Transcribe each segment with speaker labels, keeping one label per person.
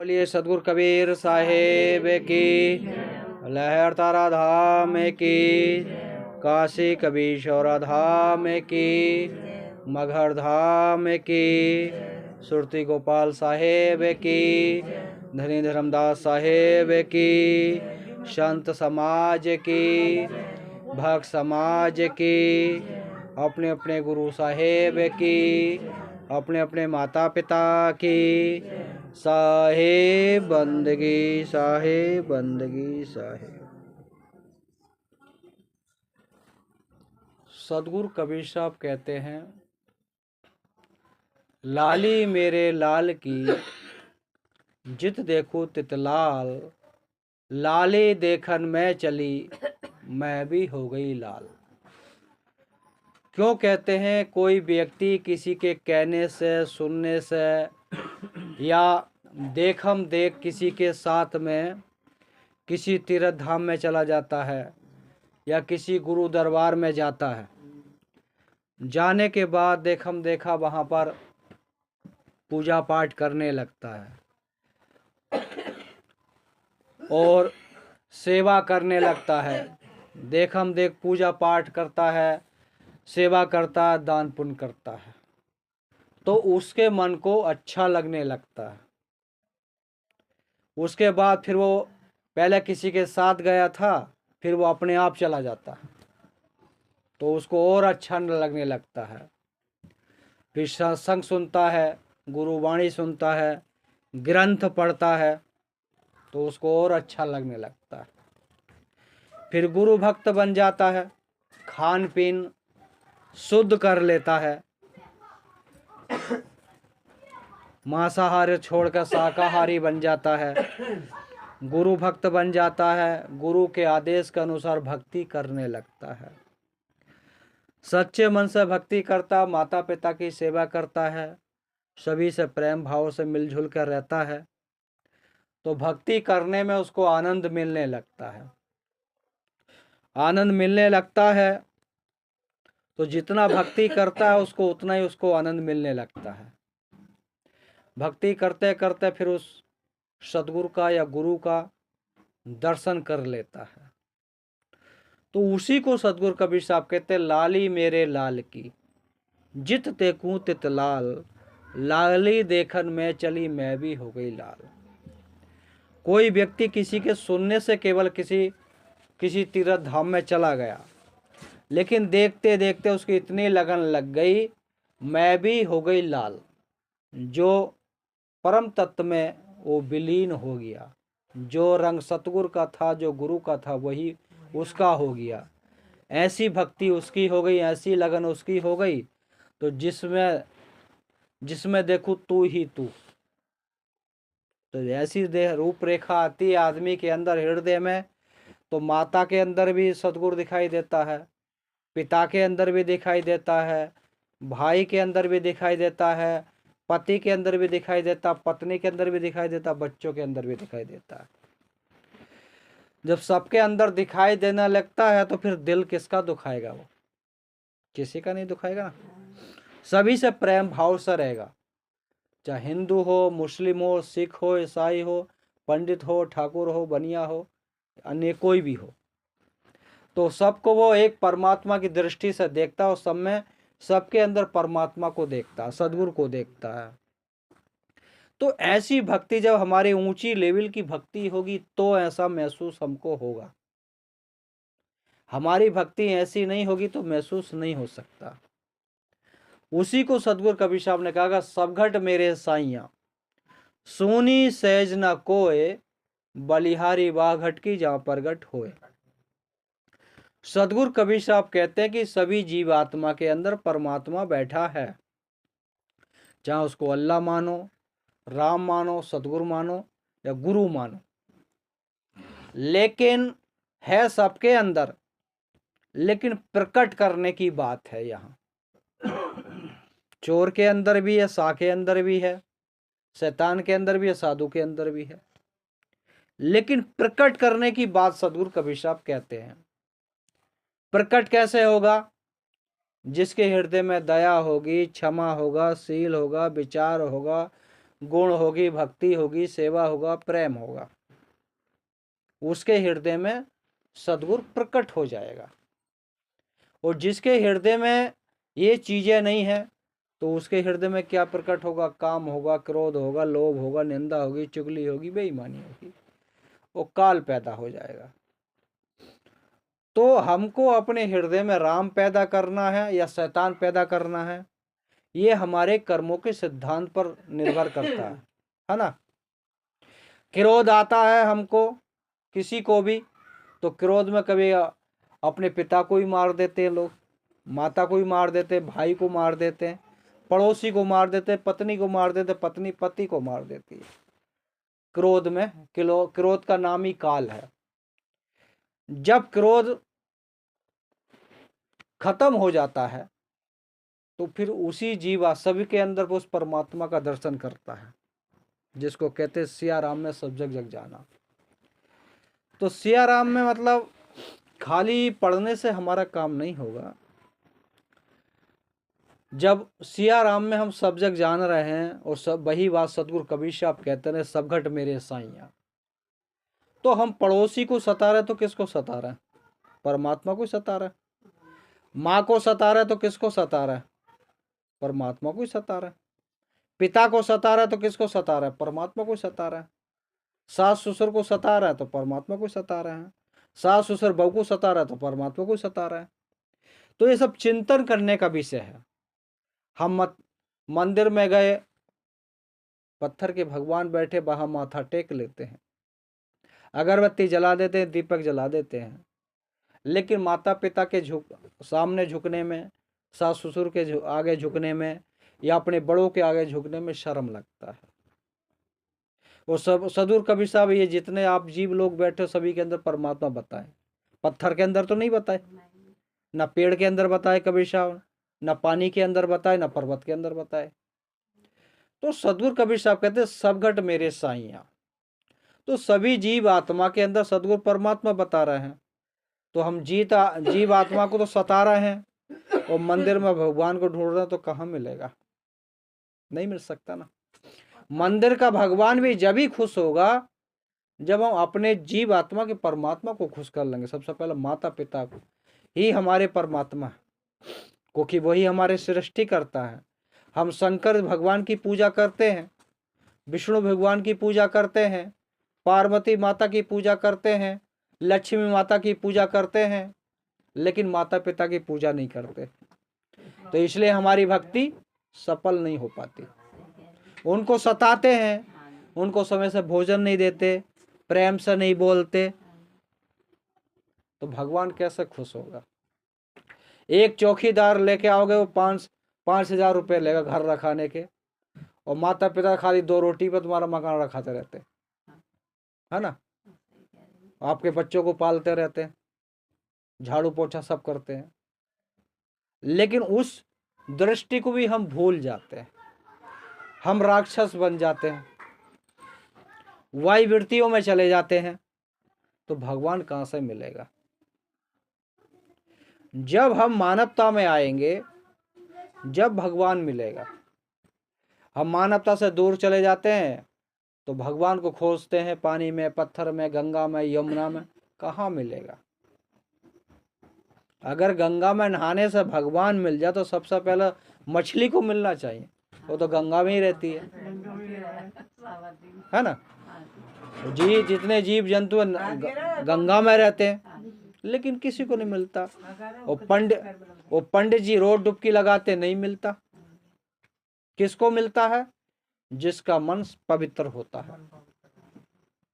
Speaker 1: बोलिए सदगुरु कबीर साहेब की, लहर तारा धाम की, काशी कबीरशौरा धाम की, मगहर धाम की, सुरती गोपाल साहेब की, धनी धर्मदास साहेब की, संत समाज की, भक्त समाज की, अपने अपने गुरु साहेब की, अपने अपने माता पिता की, साहेब बंदगी, साहेब बंदगी, साहेब। सदगुरु कबीर साहब कहते हैं, लाली मेरे लाल की, जित देखो तित लाल, लाली देखन मैं चली, मैं भी हो गई लाल। क्यों कहते हैं? कोई व्यक्ति किसी के कहने से, सुनने से या देखम देख किसी के साथ में किसी तीर्थ धाम में चला जाता है या किसी गुरु दरबार में जाता है, जाने के बाद देखम देखा वहाँ पर पूजा पाठ करने लगता है और सेवा करने लगता है। देखम देख पूजा पाठ करता है, सेवा करता है, दान पुण्य करता है, तो उसके मन को अच्छा लगने लगता है। उसके बाद फिर वो पहले किसी के साथ गया था, फिर वो अपने आप चला जाता है, तो उसको और अच्छा लगने लगता है। फिर सत्संग सुनता है, गुरुवाणी सुनता है, ग्रंथ पढ़ता है, तो उसको और अच्छा लगने लगता है। फिर गुरु भक्त बन जाता है, खान पीन शुद्ध कर लेता है, मांसाहारी छोड़कर शाकाहारी बन जाता है, गुरु भक्त बन जाता है, गुरु के आदेश के अनुसार भक्ति करने लगता है, सच्चे मन से भक्ति करता, माता पिता की सेवा करता है, सभी से प्रेम भाव से मिलजुल कर रहता है, तो भक्ति करने में उसको आनंद मिलने लगता है। आनंद मिलने लगता है तो जितना भक्ति करता है उसको उतना ही उसको आनंद मिलने लगता है। भक्ति करते करते फिर उस सदगुरु का या गुरु का दर्शन कर लेता है, तो उसी को सदगुरु कबीर साहब कहते, लाली मेरे लाल की, जित देखूं तित लाल, लाली देखन में चली, मैं भी हो गई लाल। कोई व्यक्ति किसी के सुनने से केवल किसी तीर्थ धाम में चला गया, लेकिन देखते देखते उसकी इतनी लगन लग गई, मैं भी हो गई लाल, जो परम तत्व में वो विलीन हो गया। जो रंग सतगुरु का था, जो गुरु का था, वही उसका हो गया। ऐसी भक्ति उसकी हो गई, ऐसी लगन उसकी हो गई, तो जिसमें देखूं तू ही तू। तो ऐसी देह रूपरेखा आती है आदमी के अंदर, हृदय में, तो माता के अंदर भी सदगुरु दिखाई देता है, पिता के अंदर भी दिखाई देता है, भाई के अंदर भी दिखाई देता है, पति के अंदर भी दिखाई देता, पत्नी के अंदर भी दिखाई देता, बच्चों के अंदर भी दिखाई देता है। जब सबके अंदर दिखाई देने लगता है तो फिर दिल किसका दुखाएगा? वो किसी का नहीं दुखाएगा ना। सभी से प्रेम भाव से रहेगा, चाहे हिंदू हो, मुस्लिम हो, सिख हो, ईसाई हो, पंडित हो, ठाकुर हो, बनिया हो, अन्य कोई भी हो, तो सबको वो एक परमात्मा की दृष्टि से देखता है और सब में, सबके अंदर परमात्मा को देखता है, सदगुरु को देखता है। तो ऐसी भक्ति जब हमारी ऊंची लेवल की भक्ति होगी तो ऐसा महसूस हमको होगा। हमारी भक्ति ऐसी नहीं होगी तो महसूस नहीं हो सकता। उसी को सदगुरु कबीर साहब ने कहा, सब घट मेरे साइया, सोनी सहज न कोय, बलिहारी वाह घट की जहां प्रगट होए। सदगुरु कबीर साहब कहते हैं कि सभी जीव आत्मा के अंदर परमात्मा बैठा है, चाहे उसको अल्लाह मानो, राम मानो, सदगुरु मानो या गुरु मानो, लेकिन है सबके अंदर, लेकिन प्रकट करने की बात है। यहाँ चोर के अंदर भी है, सा के अंदर भी है, शैतान के अंदर भी है, साधु के अंदर भी है, लेकिन प्रकट करने की बात सदगुरु कबीर साहब कहते हैं। प्रकट कैसे होगा? जिसके हृदय में दया होगी, क्षमा होगा, शील होगा, विचार होगा, गुण होगी, भक्ति होगी, सेवा होगा, प्रेम होगा, उसके हृदय में सद्गुरु प्रकट हो जाएगा। और जिसके हृदय में ये चीजें नहीं है तो उसके हृदय में क्या प्रकट होगा? काम होगा, क्रोध होगा, लोभ होगा, निंदा होगी, चुगली होगी, बेईमानी होगी, वो काल पैदा हो जाएगा। तो हमको अपने हृदय में राम पैदा करना है या शैतान पैदा करना है, ये हमारे कर्मों के सिद्धांत पर निर्भर करता है ना। क्रोध आता है हमको, किसी को भी, तो क्रोध में कभी अपने पिता को ही मार देते हैं लोग, माता को ही मार देते, भाई को मार देते हैं, पड़ोसी को मार देते, पत्नी को मार देते, पत्नी पति को मार देती है। क्रोध में, क्रोध का नाम ही काल है। जब क्रोध खत्म हो जाता है तो फिर उसी जीवा सभी के अंदर वो उस परमात्मा का दर्शन करता है, जिसको कहते हैं सिया राम में सब जग जग जाना। तो सिया राम में मतलब खाली पढ़ने से हमारा काम नहीं होगा। जब सिया राम में हम सब जग जान रहे हैं, और सब वही बात सतगुरु कबीर साहब कहते हैं, सब घट मेरे साइया। तो हम पड़ोसी को सता रहे तो किसको सता रहे हैं? परमात्मा को सता रहे हैं। माँ को सता रहे तो किसको सता रहे हैं? परमात्मा को ही सता रहे हैं। पिता को सता रहा है तो किसको सता रहा है? परमात्मा को सता रहा है। सास ससुर को सता रहा है तो परमात्मा को सता रहे हैं। सास ससुर बहू को सता रहा है तो परमात्मा को सता रहा है। तो ये सब चिंतन करने का विषय है। हम मंदिर में गए, पत्थर के भगवान बैठे, वहां माथा टेक लेते हैं, अगरबत्ती जला देते हैं, दीपक जला देते हैं, लेकिन माता पिता के सामने झुकने में, सास ससुर के आगे झुकने में, या अपने बड़ों के आगे झुकने में शर्म लगता है। वो सब सदगुरु कबीर साहब, ये जितने आप जीव लोग बैठे सभी के अंदर परमात्मा बताए, पत्थर के अंदर तो नहीं बताए, ना पेड़ के अंदर बताए कबीर साहब, ना पानी के अंदर बताए, ना पर्वत के अंदर बताए। तो सदगुरु कबीर साहब कहते सब घट मेरे साइया। तो सभी जीव आत्मा के अंदर सदगुरु परमात्मा बता रहे हैं। तो हम जीव आत्मा को तो सता रहे हैं, और मंदिर में भगवान को ढूंढ रहे हैं, तो कहाँ मिलेगा? नहीं मिल सकता ना। मंदिर का भगवान भी जब ही खुश होगा जब हम अपने जीव आत्मा के परमात्मा को खुश कर लेंगे। सबसे पहले माता पिता को ही हमारे परमात्मा है, क्योंकि वही हमारे सृष्टि करता है। हम शंकर भगवान की पूजा करते हैं, विष्णु भगवान की पूजा करते हैं, पार्वती माता की पूजा करते हैं, लक्ष्मी माता की पूजा करते हैं, लेकिन माता पिता की पूजा नहीं करते। तो इसलिए हमारी भक्ति सफल नहीं हो पाती। उनको सताते हैं, उनको समय से भोजन नहीं देते, प्रेम से नहीं बोलते, तो भगवान कैसे खुश होगा? एक चौकीदार लेके आओगे, वो 5,000 रुपये लेगा घर रखाने के, और माता पिता खाली 2 रोटी पर तुम्हारा मकान रखाते रहते, है ना। आपके बच्चों को पालते रहते हैं, झाड़ू पोछा सब करते हैं, लेकिन उस दृष्टि को भी हम भूल जाते हैं। हम राक्षस बन जाते हैं, वाई वृत्तियों में चले जाते हैं, तो भगवान कहाँ से मिलेगा? जब हम मानवता में आएंगे, जब भगवान मिलेगा। हम मानवता से दूर चले जाते हैं तो भगवान को खोजते हैं पानी में, पत्थर में, गंगा में, यमुना में, कहाँ मिलेगा? अगर गंगा में नहाने से भगवान मिल जाए तो सबसे पहले मछली को मिलना चाहिए, वो तो गंगा में ही रहती है ना। जितने जीव जंतु गंगा में रहते हैं, लेकिन किसी को नहीं मिलता। वो पंडित जी रोज डुबकी लगाते, नहीं मिलता। किसको मिलता है? जिसका मन पवित्र होता है,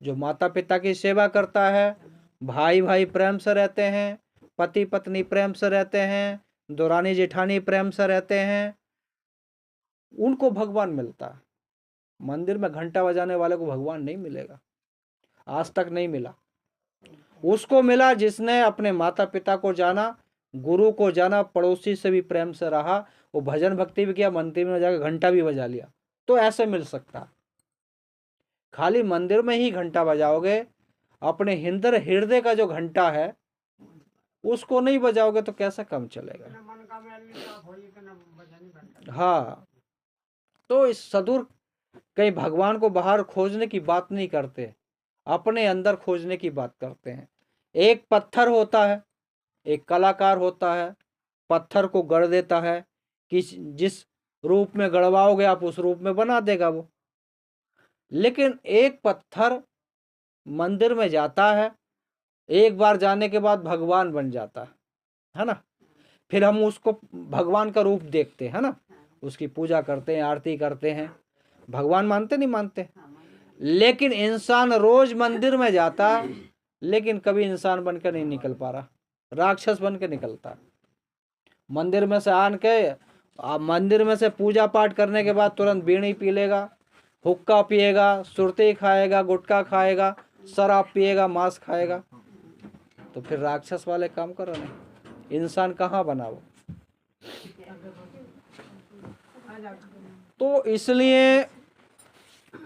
Speaker 1: जो माता पिता की सेवा करता है, भाई भाई प्रेम से रहते हैं, पति पत्नी प्रेम से रहते हैं, दुरानी जेठानी प्रेम से रहते हैं, उनको भगवान मिलता है। मंदिर में घंटा बजाने वाले को भगवान नहीं मिलेगा, आज तक नहीं मिला। उसको मिला जिसने अपने माता पिता को जाना, गुरु को जाना, पड़ोसी से भी प्रेम से रहा, वो भजन भक्ति भी किया, मंदिर में जाकर घंटा भी बजा लिया, तो ऐसे मिल सकता। खाली मंदिर में ही घंटा बजाओगे, अपने हृदय का जो घंटा है उसको नहीं बजाओगे तो कैसे काम चलेगा? हाँ, तो इस सदगुरु कहीं भगवान को बाहर खोजने की बात नहीं करते, अपने अंदर खोजने की बात करते हैं। एक पत्थर होता है, एक कलाकार होता है, पत्थर को गढ़ देता है कि जिस रूप में गढ़वाओगे आप उस रूप में बना देगा वो। लेकिन एक पत्थर मंदिर में जाता है, एक बार जाने के बाद भगवान बन जाता है ना। फिर हम उसको भगवान का रूप देखते हैं ना, उसकी पूजा करते हैं, आरती करते हैं। भगवान मानते नहीं मानते। लेकिन इंसान रोज मंदिर में जाता लेकिन कभी इंसान बनकर नहीं निकल पा रहा, राक्षस बन के निकलता। मंदिर में से आन के मंदिर में से पूजा पाठ करने के बाद तुरंत बीड़ी पी लेगा, हुक्का पिएगा, सुरती खाएगा, गुटखा खाएगा, शराब पिएगा, मांस खाएगा। तो फिर राक्षस वाले काम करो ना, इंसान कहाँ बना वो। तो इसलिए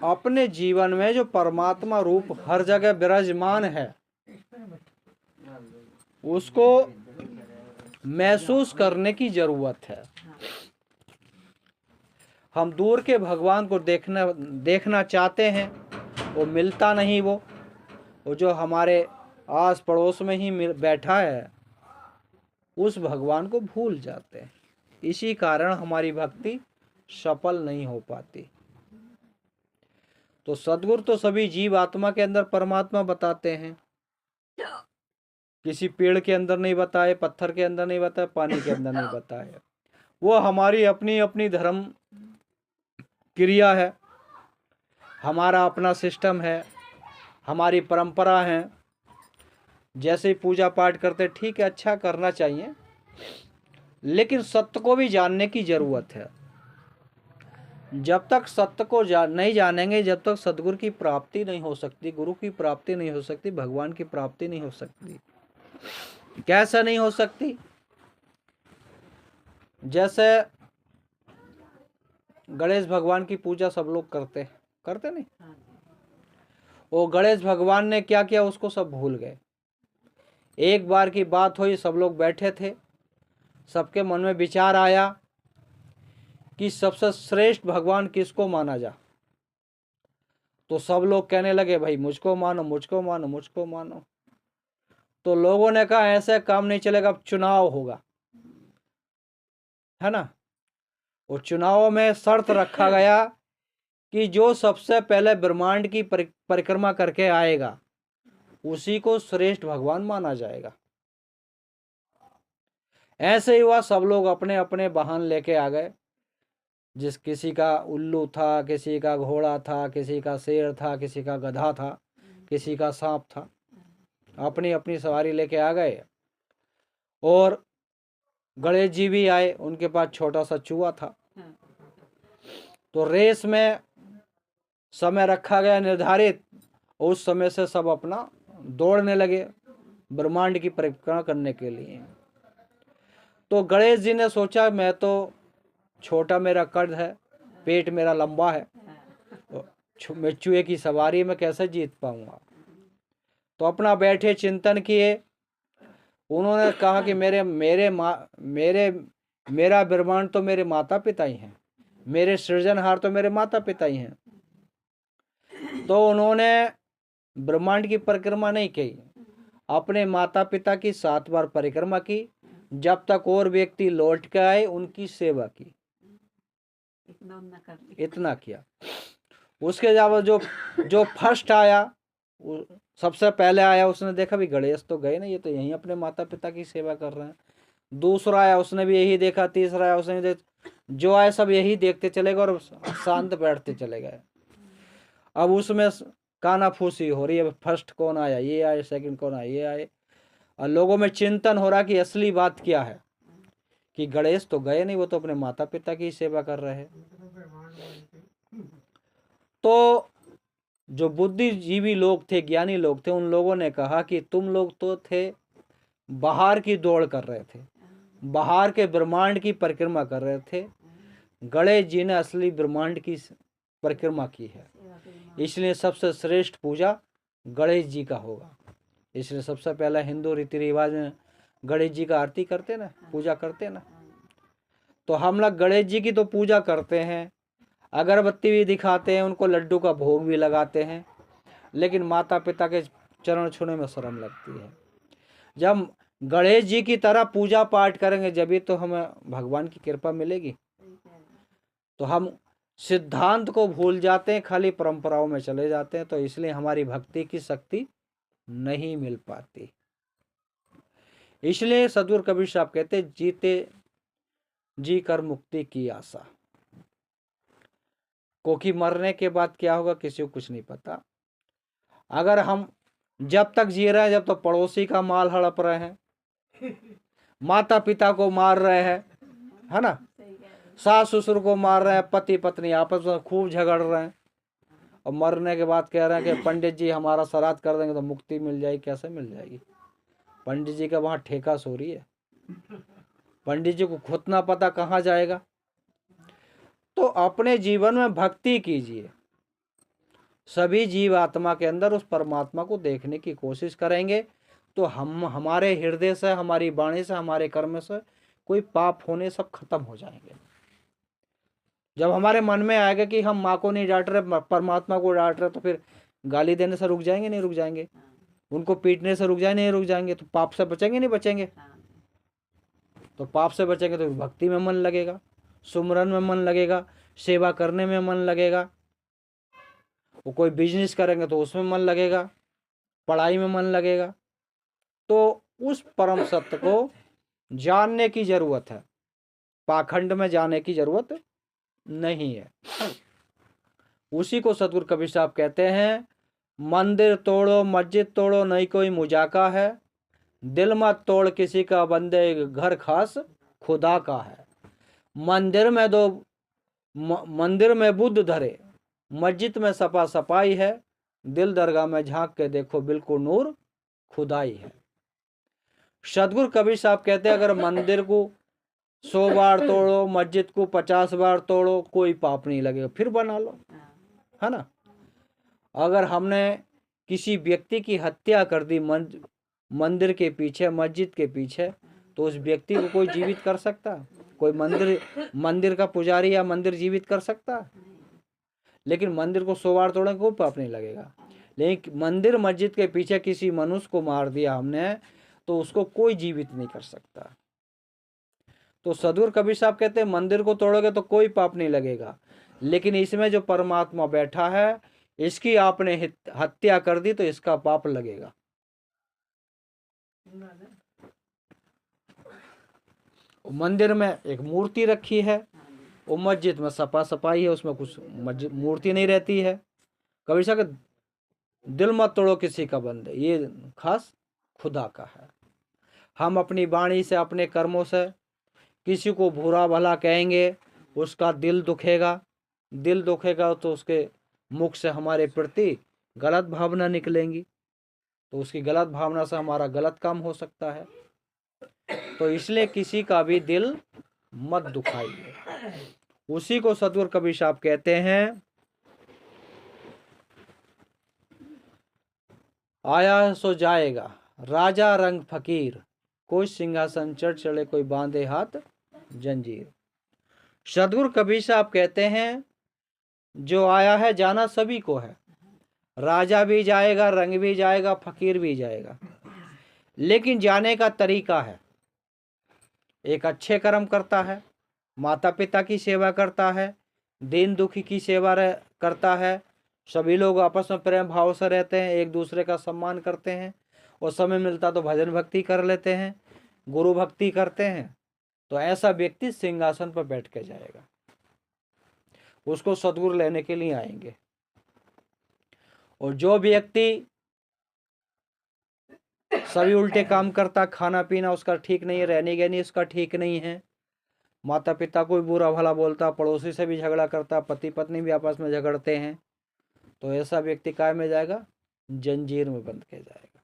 Speaker 1: अपने जीवन में जो परमात्मा रूप हर जगह विराजमान है उसको महसूस करने की जरूरत है। हम दूर के भगवान को देखना चाहते हैं, वो मिलता नहीं। वो जो हमारे आस पड़ोस में ही बैठा है उस भगवान को भूल जाते हैं। इसी कारण हमारी भक्ति सफल नहीं हो पाती। तो सद्गुरु तो सभी जीव आत्मा के अंदर परमात्मा बताते हैं, किसी पेड़ के अंदर नहीं बताए, पत्थर के अंदर नहीं बताए, पानी के अंदर नहीं बताए। वो हमारी अपनी अपनी धर्म क्रिया है, हमारा अपना सिस्टम है, हमारी परंपरा है। जैसे ही पूजा पाठ करते ठीक है, अच्छा करना चाहिए, लेकिन सत्य को भी जानने की जरूरत है। जब तक सत्य को नहीं जानेंगे, जब तक सद्गुरु की प्राप्ति नहीं हो सकती, गुरु की प्राप्ति नहीं हो सकती, भगवान की प्राप्ति नहीं हो सकती। कैसे नहीं हो सकती? जैसे गणेश भगवान की पूजा सब लोग करते नहीं। वो गणेश भगवान ने क्या किया उसको सब भूल गए। एक बार की बात हुई, सब लोग बैठे थे, सबके मन में विचार आया कि सबसे श्रेष्ठ भगवान किसको माना जा। तो सब लोग कहने लगे भाई मुझको मानो, मुझको मानो, मुझको मानो। तो लोगों ने कहा ऐसे काम नहीं चलेगा, अब चुनाव होगा, है ना। वो चुनाव में शर्त रखा गया कि जो सबसे पहले ब्रह्मांड की परिक्रमा करके आएगा उसी को श्रेष्ठ भगवान माना जाएगा। ऐसे ही हुआ, सब लोग अपने अपने वाहन लेके आ गए। किसी का उल्लू था, किसी का घोड़ा था, किसी का शेर था, किसी का गधा था, किसी का सांप था। अपनी अपनी सवारी लेके आ गए। और गणेश जी भी आए, उनके पास छोटा सा चूहा था। तो रेस में समय रखा गया निर्धारित, उस समय से सब अपना दौड़ने लगे ब्रह्मांड की परिक्रमा करने के लिए। तो गणेश जी ने सोचा मैं तो छोटा, मेरा कद है, पेट मेरा लंबा है, मैं चूहे की सवारी में कैसे जीत पाऊंगा। तो अपना बैठे चिंतन किए। उन्होंने कहा कि मेरा ब्रह्मांड तो मेरे माता पिता ही हैं, मेरे सृजनहार तो मेरे माता पिता ही हैं। तो उन्होंने ब्रह्मांड की परिक्रमा नहीं की, अपने माता पिता की 7 बार परिक्रमा की, जब तक और व्यक्ति लौट के आए उनकी सेवा की। इतना किया। उसके अलावा जो फर्स्ट आया, सबसे पहले आया, उसने देखा भी गणेश तो गए ना, ये तो यहीं अपने माता पिता की सेवा कर रहे हैं। दूसरा आया, उसने भी यही देखा। तीसरा आया, उसने भी जो आए सब यही देखते चले गए और शांत बैठते चले गए। अब उसमें कानाफूसी हो रही है, फर्स्ट कौन आया, ये आए, सेकंड कौन आया, ये आए। और लोगों में चिंतन हो रहा कि असली बात क्या है, कि गणेश तो गए नहीं, वो तो अपने माता पिता की सेवा कर रहे हैं। तो जो बुद्धिजीवी लोग थे, ज्ञानी लोग थे, उन लोगों ने कहा कि तुम लोग तो थे बाहर की दौड़ कर रहे थे, बाहर के ब्रह्मांड की परिक्रमा कर रहे थे। गणेश जी ने असली ब्रह्मांड की परिक्रमा की है, इसलिए सबसे श्रेष्ठ पूजा गणेश जी का होगा। इसलिए सबसे पहला हिंदू रीति रिवाज में गणेश जी का आरती करते ना, पूजा करते ना। तो हम लोग गणेश जी की तो पूजा करते हैं। अगरबत्ती भी दिखाते हैं, उनको लड्डू का भोग भी लगाते हैं, लेकिन माता पिता के चरण छूने में शर्म लगती है। जब गणेश जी की तरह पूजा पाठ करेंगे जब तो हमें भगवान की कृपा मिलेगी। तो हम सिद्धांत को भूल जाते हैं, खाली परंपराओं में चले जाते हैं, तो इसलिए हमारी भक्ति की शक्ति नहीं मिल पाती। इसलिए सदगुरु कबीर साहब कहते, जीते जी कर मुक्ति की आशा, क्योंकि मरने के बाद क्या होगा किसी को कुछ नहीं पता। अगर हम जब तक जी रहे हैं जब तक पड़ोसी का माल हड़प रहे हैं, माता पिता को मार रहे हैं, है ना, सास ससुर को मार रहे हैं, पति पत्नी आपस में खूब झगड़ रहे हैं, और मरने के बाद कह रहे हैं कि पंडित जी हमारा श्राद्ध कर देंगे तो मुक्ति मिल जाएगी। कैसे मिल जाएगी? पंडित जी का वहां ठेका सो रही है, पंडित जी को खुद ना पता कहाँ जाएगा। तो अपने जीवन में भक्ति कीजिए, सभी जीव आत्मा के अंदर उस परमात्मा को देखने की कोशिश करेंगे तो हम हमारे हृदय से, हमारी वाणी से, हमारे कर्म से कोई पाप होने सब खत्म हो जाएंगे। जब हमारे मन में आएगा कि हम माँ को नहीं डांट रहे, परमात्मा को डांट रहे, तो फिर गाली देने से रुक जाएंगे? नहीं रुक जाएंगे। उनको पीटने से रुक जाए? नहीं रुक जाएंगे। तो पाप से बचेंगे? नहीं बचेंगे। तो पाप से बचेंगे तो भक्ति में मन लगेगा, सुमरन में मन लगेगा, सेवा करने में मन लगेगा, वो कोई बिजनेस करेंगे तो उसमें मन लगेगा, पढ़ाई में मन लगेगा। तो उस परम सत्य को जानने की जरूरत है, पाखंड में जाने की जरूरत नहीं है। उसी को सतगुरु कबीर साहब कहते हैं, मंदिर तोड़ो मस्जिद तोड़ो नहीं कोई मुजाका है, दिल मत तोड़ किसी का बंदे घर खास खुदा का है। मंदिर में बुद्ध धरे, मस्जिद में सपा सपाई है, दिल दरगाह में झांक के देखो बिल्कुल नूर खुदाई है। सतगुरु कबीर साहब कहते हैं, अगर मंदिर को 100 बार तोड़ो, मस्जिद को 50 बार तोड़ो, कोई पाप नहीं लगेगा, फिर बना लो, है ना। अगर हमने किसी व्यक्ति की हत्या कर दी मंदिर के पीछे, मस्जिद के पीछे, तो उस व्यक्ति को कोई जीवित कर सकता? कोई मंदिर का पुजारी या मंदिर जीवित कर सकता? लेकिन मंदिर को 100 बार तोड़ने को पाप नहीं लगेगा। लेकिन मंदिर मस्जिद के पीछे किसी मनुष्य को मार दिया हमने, तो उसको कोई जीवित नहीं कर सकता। तो सदगुरु कबीर साहब कहते हैं, मंदिर को तोड़ोगे तो कोई पाप नहीं लगेगा, लेकिन इसमें जो परमात्मा बैठा है, इसकी आपने हत्या कर दी तो इसका पाप लगेगा। मंदिर में एक मूर्ति रखी है, वो मस्जिद में सपा सपाई है, उसमें कुछ मूर्ति नहीं रहती है। कबीर साहब दिल मत तोड़ो किसी का बंदे, ये खास खुदा का है। हम अपनी वाणी से, अपने कर्मों से किसी को बुरा भला कहेंगे, उसका दिल दुखेगा, दिल दुखेगा तो उसके मुख से हमारे प्रति गलत भावना निकलेंगी, तो उसकी गलत भावना से हमारा गलत काम हो सकता है। तो इसलिए किसी का भी दिल मत दुखाइए। उसी को सतगुरु कबीर साहब कहते हैं, आया सो जाएगा राजा रंग फकीर, कोई सिंहासन चढ़ चढ़े कोई बांधे हाथ जंजीर। सतगुरु कबीर साहब कहते हैं, जो आया है जाना सभी को है, राजा भी जाएगा, रंग भी जाएगा, फकीर भी जाएगा, लेकिन जाने का तरीका है। एक अच्छे कर्म करता है, माता पिता की सेवा करता है, दीन दुखी की सेवा करता है, सभी लोग आपस में प्रेम भाव से रहते हैं, एक दूसरे का सम्मान करते हैं, और समय मिलता तो भजन भक्ति कर लेते हैं, गुरु भक्ति करते हैं, तो ऐसा व्यक्ति सिंहासन पर बैठ के जाएगा। उसको सद्गुरु लेने के लिए आएंगे। और जो व्यक्ति सभी उल्टे काम करता, खाना पीना उसका ठीक नहीं है, रहने गहनी उसका ठीक नहीं है, माता पिता को भी बुरा भला बोलता, पड़ोसी से भी झगड़ा करता, पति पत्नी भी आपस में झगड़ते हैं, तो ऐसा व्यक्ति काय में जाएगा? जंजीर में बंध के जाएगा।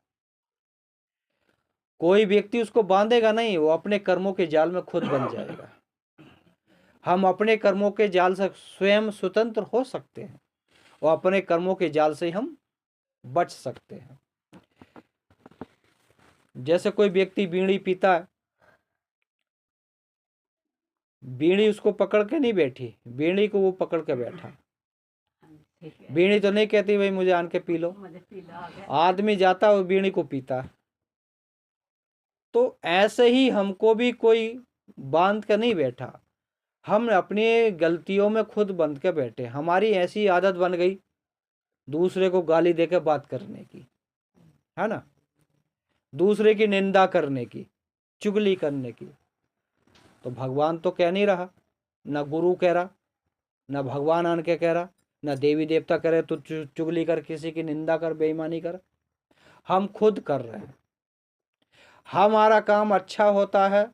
Speaker 1: कोई व्यक्ति उसको बांधेगा नहीं, वो अपने कर्मों के जाल में खुद बन जाएगा। हम अपने कर्मों के जाल से स्वयं स्वतंत्र हो सकते हैं, और अपने कर्मों के जाल से हम बच सकते हैं। जैसे कोई व्यक्ति बीड़ी पीता है, बीड़ी उसको पकड़ के नहीं बैठी, बीड़ी को वो पकड़ के बैठा। बीड़ी तो नहीं कहती भाई मुझे आन के पी लो, आदमी जाता वो बीड़ी को पीता। तो ऐसे ही हमको भी कोई बांध के नहीं बैठा, हम अपनी गलतियों में खुद बंध के बैठे। हमारी ऐसी आदत बन गई दूसरे को गाली देकर बात करने की, है ना, दूसरे की निंदा करने की, चुगली करने की। तो भगवान तो कह नहीं रहा, ना गुरु कह रहा, ना भगवान आन के कह रहा, ना देवी देवता कह रहे तो चुगली कर, किसी की निंदा कर, बेईमानी कर। हम खुद कर रहे हैं। हमारा काम अच्छा होता है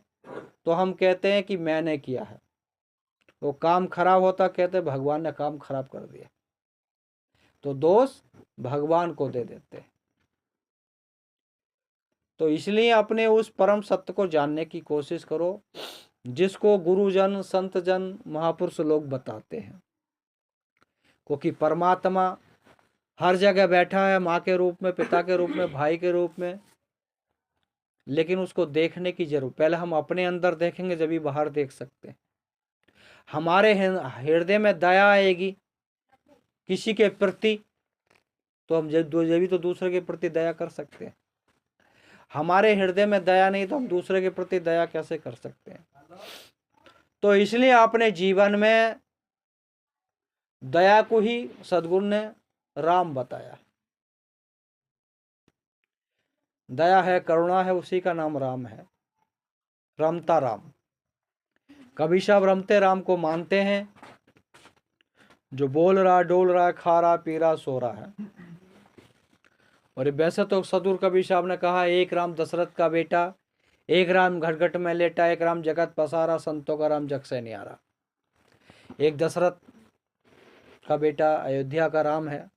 Speaker 1: तो हम कहते हैं कि मैंने किया है, वो काम खराब होता कहते भगवान ने काम खराब कर दिया, तो दोष भगवान को दे देते हैं। तो इसलिए अपने उस परम सत्य को जानने की कोशिश करो जिसको गुरुजन, संतजन, महापुरुष लोग बताते हैं। क्योंकि परमात्मा हर जगह बैठा है, माँ के रूप में, पिता के रूप में, भाई के रूप में, लेकिन उसको देखने की जरूरत, पहले हम अपने अंदर देखेंगे जब ही बाहर देख सकते हैं। हमारे हृदय में दया आएगी किसी के प्रति तो हम जब भी तो दूसरे के प्रति दया कर सकते हैं। हमारे हृदय में दया नहीं तो हम दूसरे के प्रति दया कैसे कर सकते हैं। तो इसलिए अपने जीवन में दया को ही सद्गुरु ने राम बताया। दया है, करुणा है, उसी का नाम राम है। रमता राम। कबीर साहब रमते राम को मानते हैं, जो बोल रहा, डोल रहा, खा रहा, पी रहा, सो रहा है। और वैसे तो सदगुरु कबीर साहब ने कहा, एक राम दशरथ का बेटा, एक राम घटघट में लेटा, एक राम जगत पसारा, संतों का राम जग से न्यारा। एक दशरथ का बेटा अयोध्या का राम है,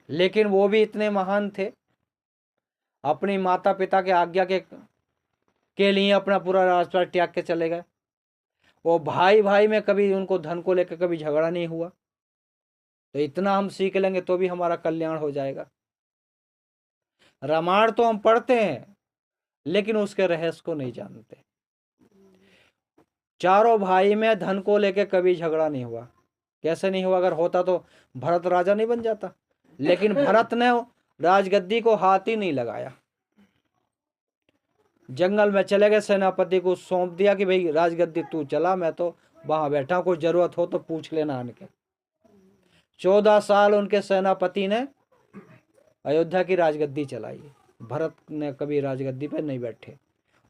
Speaker 1: लेकिन वो भी इतने महान थे, अपनी माता पिता के आज्ञा के लिए अपना पूरा राजपाट त्याग के चले गए। वो भाई भाई में कभी उनको धन को लेकर कभी झगड़ा नहीं हुआ। तो इतना हम सीख लेंगे तो भी हमारा कल्याण हो जाएगा। रामायण तो हम पढ़ते हैं लेकिन उसके रहस्य को नहीं जानते। चारों भाई में धन को लेकर कभी झगड़ा नहीं हुआ। कैसे नहीं हुआ? अगर होता तो भरत राजा नहीं बन जाता। लेकिन भरत ने राजगद्दी को हाथ ही नहीं लगाया, जंगल में चले गए, सेनापति को सौंप दिया कि भाई राजगद्दी तू चला, मैं तो वहां बैठा, कोई जरूरत हो तो पूछ लेना आन के। 14 साल उनके सेनापति ने अयोध्या की राजगद्दी चलाई। भरत ने कभी राजगद्दी पर नहीं बैठे।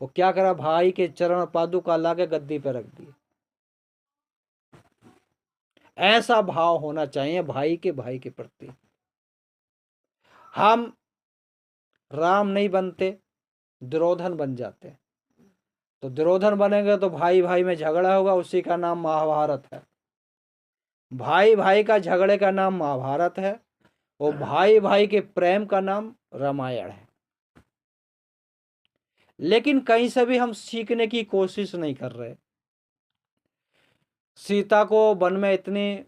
Speaker 1: वो क्या करा, भाई के चरण पादुका लाके गद्दी पर रख दी। ऐसा भाव होना चाहिए भाई के प्रति। हम राम नहीं बनते, दुर्योधन बन जाते। तो दुर्योधन बनेंगे तो भाई भाई में झगड़ा होगा, उसी का नाम महाभारत है। भाई भाई का झगड़े का नाम महाभारत है, और भाई भाई के प्रेम का नाम रामायण है। लेकिन कहीं से भी हम सीखने की कोशिश नहीं कर रहे। सीता को वन में इतने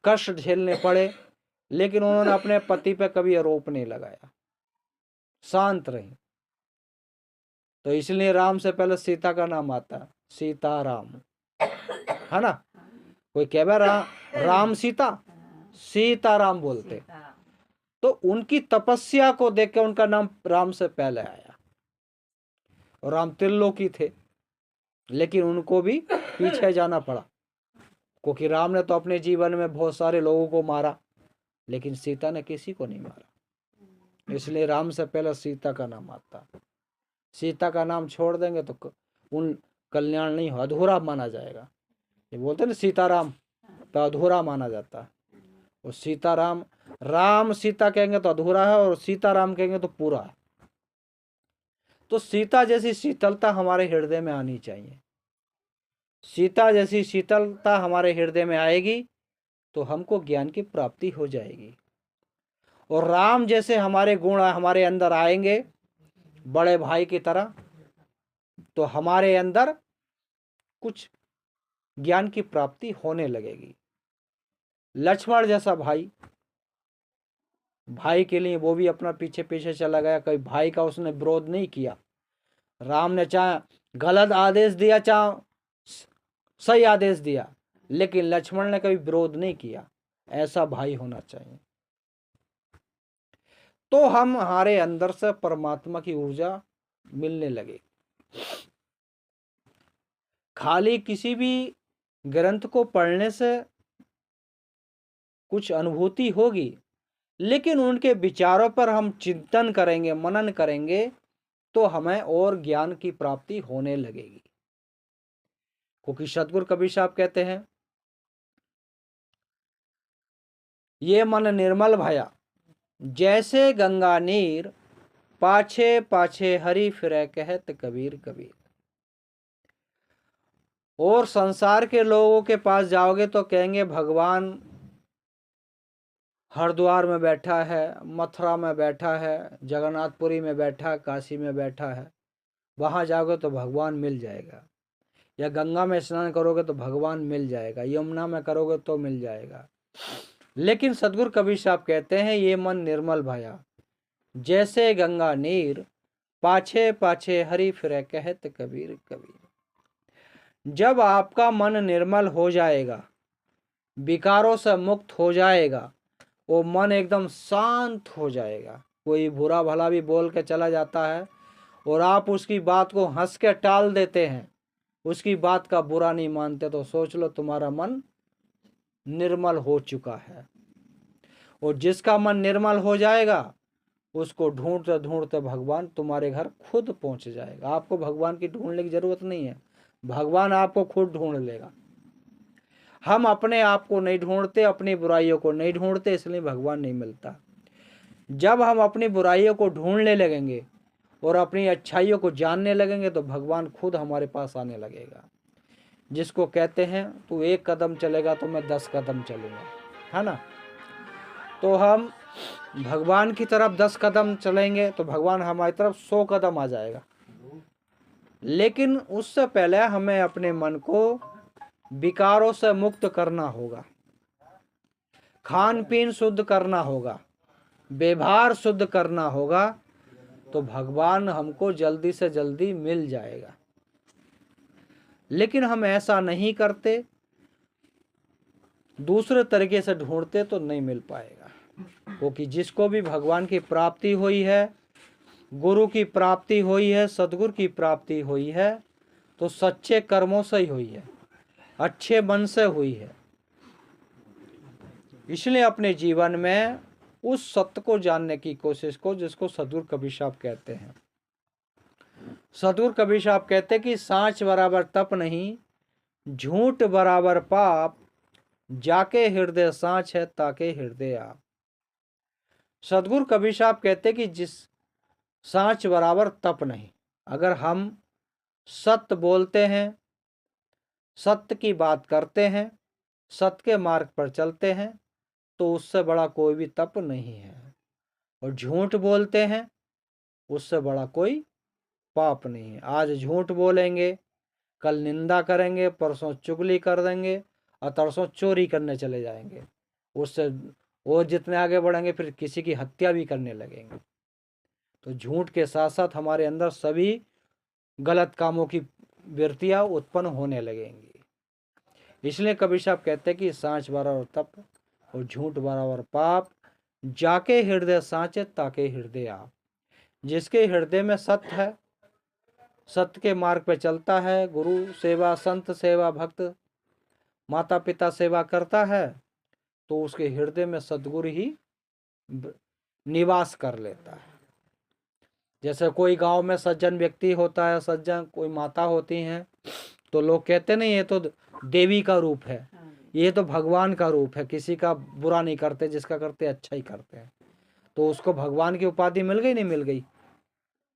Speaker 1: कष्ट झेलने पड़े, लेकिन उन्होंने अपने पति पर कभी आरोप नहीं लगाया, शांत रही। तो इसलिए राम से पहले सीता का नाम आता है, सीताराम, है ना। कोई कह राम सीता, सीताराम बोलते। तो उनकी तपस्या को देख के उनका नाम राम से पहले आया। और राम त्रिलोकी थे, लेकिन उनको भी पीछे जाना पड़ा, क्योंकि राम ने तो अपने जीवन में बहुत सारे लोगों को मारा, लेकिन सीता ने किसी को नहीं मारा। इसलिए राम से पहले सीता का नाम आता। सीता का नाम छोड़ देंगे तो उन कल्याण नहीं हो, अधूरा माना जाएगा। ये बोलते ना सीताराम, तो अधूरा माना जाता है। और सीताराम, राम सीता कहेंगे तो अधूरा है, और सीताराम कहेंगे तो पूरा है। तो सीता जैसी शीतलता हमारे हृदय में आनी चाहिए। सीता जैसी शीतलता हमारे हृदय में आएगी तो हमको ज्ञान की प्राप्ति हो जाएगी। और राम जैसे हमारे गुण हमारे अंदर आएंगे बड़े भाई की तरह, तो हमारे अंदर कुछ ज्ञान की प्राप्ति होने लगेगी। लक्ष्मण जैसा भाई, भाई के लिए वो भी अपना पीछे पीछे चला गया, कभी भाई का उसने विरोध नहीं किया। राम ने चाहे गलत आदेश दिया, चाहे सही आदेश दिया, लेकिन लक्ष्मण ने कभी विरोध नहीं किया। ऐसा भाई होना चाहिए। तो हमारे अंदर से परमात्मा की ऊर्जा मिलने लगे। खाली किसी भी ग्रंथ को पढ़ने से कुछ अनुभूति होगी, लेकिन उनके विचारों पर हम चिंतन करेंगे, मनन करेंगे, तो हमें और ज्ञान की प्राप्ति होने लगेगी। क्योंकि सतगुरु कबीर साहब कहते हैं, ये मन निर्मल भया जैसे गंगा नीर, पाछे पाछे हरि फिरे कहत कबीर कबीर। और संसार के लोगों के पास जाओगे तो कहेंगे भगवान हरिद्वार में बैठा है, मथुरा में बैठा है, जगन्नाथपुरी में बैठा है, काशी में बैठा है। वहाँ जाओगे तो भगवान मिल जाएगा। या गंगा में स्नान करोगे तो भगवान मिल जाएगा, यमुना में करोगे तो मिल जाएगा। लेकिन सतगुरु कबीर साहब कहते हैं, ये मन निर्मल भया जैसे गंगा नीर, पाछे पाछे हरि फिरे कहत कबीर कबीर। जब आपका मन निर्मल हो जाएगा, विकारों से मुक्त हो जाएगा, वो मन एकदम शांत हो जाएगा। कोई बुरा भला भी बोल के चला जाता है और आप उसकी बात को हंस के टाल देते हैं, उसकी बात का बुरा नहीं मानते, तो सोच लो तुम्हारा मन निर्मल हो चुका है। और जिसका मन निर्मल हो जाएगा, उसको ढूंढते ढूंढते भगवान तुम्हारे घर खुद पहुंच जाएगा। आपको भगवान की ढूंढने की जरूरत नहीं है, भगवान आपको खुद ढूंढ लेगा। हम अपने आप को नहीं ढूंढते, अपनी बुराइयों को नहीं ढूंढते, इसलिए भगवान नहीं मिलता। जब हम अपनी बुराइयों को ढूंढने लगेंगे और अपनी अच्छाइयों को जानने लगेंगे, तो भगवान खुद हमारे पास आने लगेगा। जिसको कहते हैं तू 1 कदम चलेगा तो मैं 10 कदम चलूंगा, है ना। तो हम भगवान की तरफ 10 कदम चलेंगे तो भगवान हमारी तरफ 100 कदम आ जाएगा। लेकिन उससे पहले हमें अपने मन को विकारों से मुक्त करना होगा, खान पीन शुद्ध करना होगा, व्यवहार शुद्ध करना होगा, तो भगवान हमको जल्दी से जल्दी मिल जाएगा। लेकिन हम ऐसा नहीं करते, दूसरे तरीके से ढूंढते तो नहीं मिल पाएगा। क्योंकि जिसको भी भगवान की प्राप्ति हुई है, गुरु की प्राप्ति हुई है, सतगुरु की प्राप्ति हुई है, तो सच्चे कर्मों से ही हुई है, अच्छे मन से हुई है। इसलिए अपने जीवन में उस सत्य को जानने की कोशिश को, जिसको सतगुरु कबीर साहब कहते हैं। सतगुरु कबीर साहब कहते हैं कि सांच बराबर तप नहीं, झूठ बराबर पाप, जाके हृदय सांच है ताके हृदय आप। सतगुरु कबीर साहब कहते हैं कि जिस सांच बराबर तप नहीं, अगर हम सत्य बोलते हैं, सत्य की बात करते हैं, सत्य के मार्ग पर चलते हैं, तो उससे बड़ा कोई भी तप नहीं है। और झूठ बोलते हैं, उससे बड़ा कोई पाप नहीं है। आज झूठ बोलेंगे, कल निंदा करेंगे, परसों चुगली कर देंगे और तरसों चोरी करने चले जाएंगे। उससे वो जितने आगे बढ़ेंगे फिर किसी की हत्या भी करने लगेंगे। तो झूठ के साथ साथ हमारे अंदर सभी गलत कामों की वृत्तियां उत्पन्न होने लगेंगी। इसलिए कबीर साहब कहते हैं कि सांच बराबर तप और झूठ बराबर पाप, जाके हृदय सांचे ताके हृदय आप। जिसके हृदय में सत्य है, सत्य के मार्ग पे चलता है, गुरु सेवा, संत सेवा, भक्त माता पिता सेवा करता है, तो उसके हृदय में सद्गुरु ही निवास कर लेता है। जैसे कोई गांव में सज्जन व्यक्ति होता है, सज्जन कोई माता होती हैं, तो लोग कहते नहीं ये तो देवी का रूप है, ये तो भगवान का रूप है, किसी का बुरा नहीं करते, जिसका करते अच्छा ही करते हैं। तो उसको भगवान की उपाधि मिल गई, नहीं मिल गई?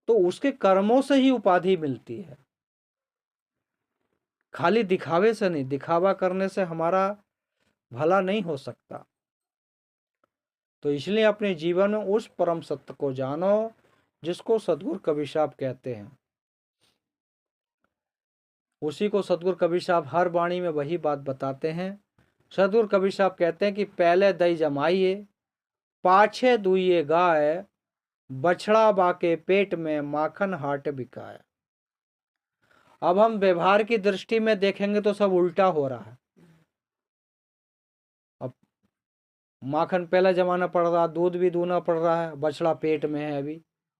Speaker 1: तो उसके कर्मों से ही उपाधि मिलती है, खाली दिखावे से नहीं। दिखावा करने से हमारा भला नहीं हो सकता। तो इसलिए अपने जीवन में उस परम सत्य को जानो, जिसको सतगुरु कबीर साहब कहते हैं। उसी को सतगुरु कबीर साहब हर वाणी में वही बात बताते हैं। सतगुरु कबीर साहब कहते हैं कि पहले दही जमाइए, पाछे दुइये गाय, बछड़ा बाके पेट में माखन हाट बिकाए। अब हम व्यवहार की दृष्टि में देखेंगे तो सब उल्टा हो रहा है। अब माखन पहला जमाना पड़ रहा, दूध भी दूना पड़ रहा है, बछड़ा पेट में है अभी,